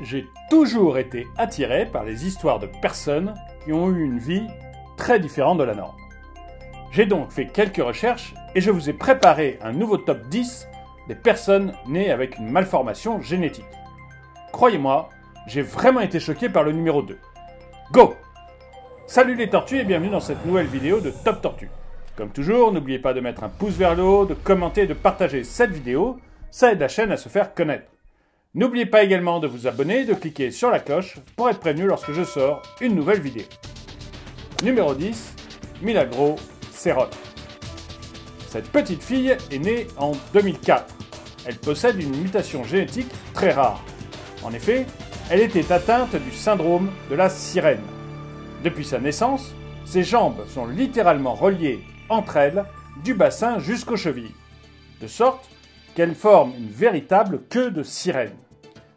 J'ai toujours été attiré par les histoires de personnes qui ont eu une vie très différente de la norme. J'ai donc fait quelques recherches et je vous ai préparé un nouveau top 10 des personnes nées avec une malformation génétique. Croyez-moi, j'ai vraiment été choqué par le numéro 2. Go! Salut les tortues et bienvenue dans cette nouvelle vidéo de Top Tortue. Comme toujours, n'oubliez pas de mettre un pouce vers le haut, de commenter et de partager cette vidéo, ça aide la chaîne à se faire connaître. N'oubliez pas également de vous abonner et de cliquer sur la cloche pour être prévenu lorsque je sors une nouvelle vidéo. Numéro 10, Milagro Cerrone. Cette petite fille est née en 2004. Elle possède une mutation génétique très rare. En effet, elle était atteinte du syndrome de la sirène. Depuis sa naissance, ses jambes sont littéralement reliées entre elles du bassin jusqu'aux chevilles, de sorte qu'elle forme une véritable queue de sirène.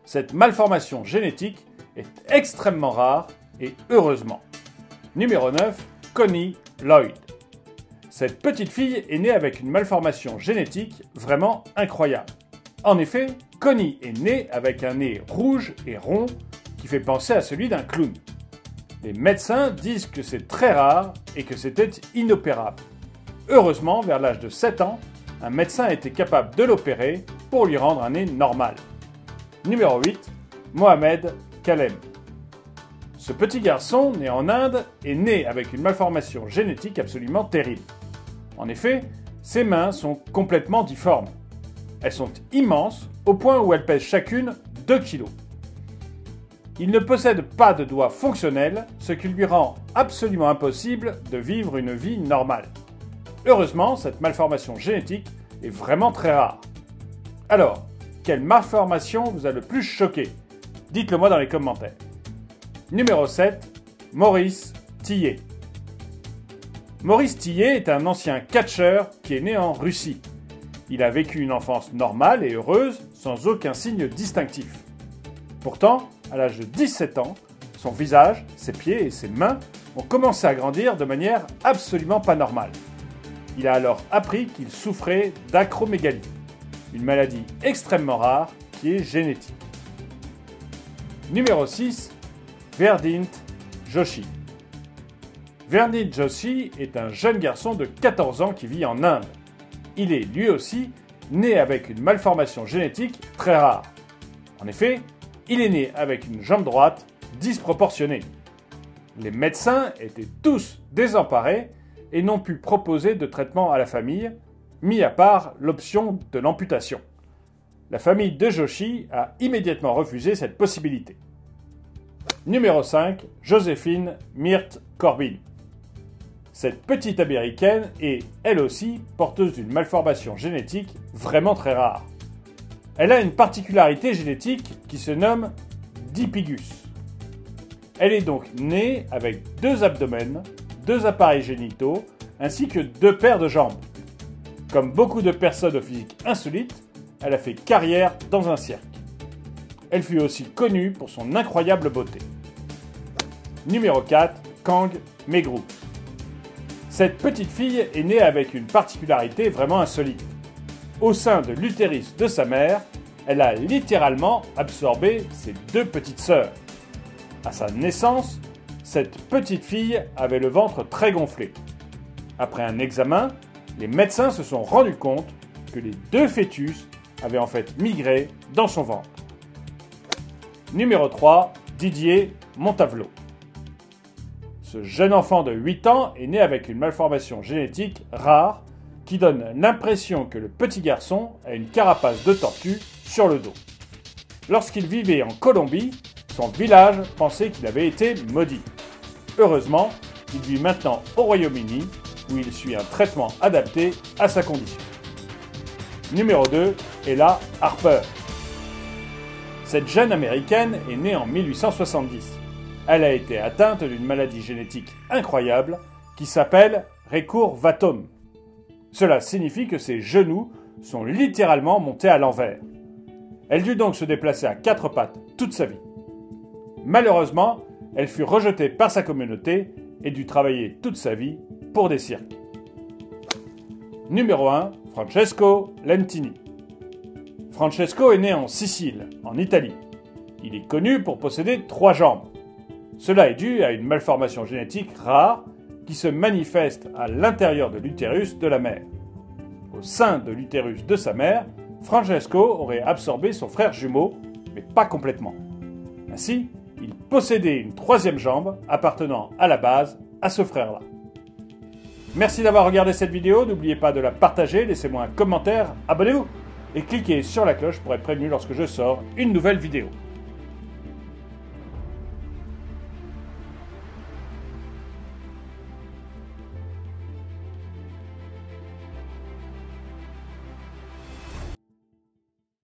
Cette malformation génétique est extrêmement rare et heureusement. Numéro 9, Connie Lloyd. Cette petite fille est née avec une malformation génétique vraiment incroyable. En effet, Connie est née avec un nez rouge et rond qui fait penser à celui d'un clown. Les médecins disent que c'est très rare et que c'était inopérable. Heureusement, vers l'âge de 7 ans, un médecin a été capable de l'opérer pour lui rendre un nez normal. Numéro 8, Mohamed Kalem. Ce petit garçon, né en Inde, est né avec une malformation génétique absolument terrible. En effet, ses mains sont complètement difformes. Elles sont immenses au point où elles pèsent chacune 2 kg. Il ne possède pas de doigts fonctionnels, ce qui lui rend absolument impossible de vivre une vie normale. Heureusement, cette malformation génétique est vraiment très rare. Alors, quelle malformation vous a le plus choqué? Dites-le moi dans les commentaires. Numéro 7, Maurice Tillet. Maurice Tillet est un ancien catcheur qui est né en Russie. Il a vécu une enfance normale et heureuse, sans aucun signe distinctif. Pourtant, à l'âge de 17 ans, son visage, ses pieds et ses mains ont commencé à grandir de manière absolument pas normale. Il a alors appris qu'il souffrait d'acromégalie, une maladie extrêmement rare qui est génétique. Numéro 6, Verdint Joshi. Verdint Joshi est un jeune garçon de 14 ans qui vit en Inde. Il est lui aussi né avec une malformation génétique très rare. En effet, il est né avec une jambe droite disproportionnée. Les médecins étaient tous désemparés et n'ont pu proposer de traitement à la famille, mis à part l'option de l'amputation. La famille de Joshi a immédiatement refusé cette possibilité. Numéro 5, Joséphine Myrte Corbin. Cette petite américaine est, elle aussi, porteuse d'une malformation génétique vraiment très rare. Elle a une particularité génétique qui se nomme dipigus. Elle est donc née avec 2 abdomens, 2 appareils génitaux, ainsi que 2 paires de jambes. Comme beaucoup de personnes au physique insolite, elle a fait carrière dans un cirque. Elle fut aussi connue pour son incroyable beauté. Numéro 4, Kang Megru. Cette petite fille est née avec une particularité vraiment insolite. Au sein de l'utérus de sa mère, elle a littéralement absorbé ses 2 petites sœurs. À sa naissance, cette petite fille avait le ventre très gonflé. Après un examen, les médecins se sont rendus compte que les 2 fœtus avaient en fait migré dans son ventre. Numéro 3, Didier Montavelot. Ce jeune enfant de 8 ans est né avec une malformation génétique rare qui donne l'impression que le petit garçon a une carapace de tortue sur le dos. Lorsqu'il vivait en Colombie, son village pensait qu'il avait été maudit. Heureusement, il vit maintenant au Royaume-Uni où il suit un traitement adapté à sa condition. Numéro 2, Ella Harper. Cette jeune américaine est née en 1870. Elle a été atteinte d'une maladie génétique incroyable qui s'appelle Récourt-Vatome. Cela signifie que ses genoux sont littéralement montés à l'envers. Elle dut donc se déplacer à 4 pattes toute sa vie. Malheureusement, elle fut rejetée par sa communauté et dut travailler toute sa vie pour des cirques. Numéro 1, Francesco Lentini. Francesco est né en Sicile, en Italie. il est connu pour posséder 3 jambes. Cela est dû à une malformation génétique rare qui se manifeste à l'intérieur de l'utérus de la mère. Au sein de l'utérus de sa mère, Francesco aurait absorbé son frère jumeau, mais pas complètement. Ainsi, il possédait une 3e jambe appartenant à la base à ce frère-là. Merci d'avoir regardé cette vidéo, n'oubliez pas de la partager, laissez-moi un commentaire, abonnez-vous et cliquez sur la cloche pour être prévenu lorsque je sors une nouvelle vidéo.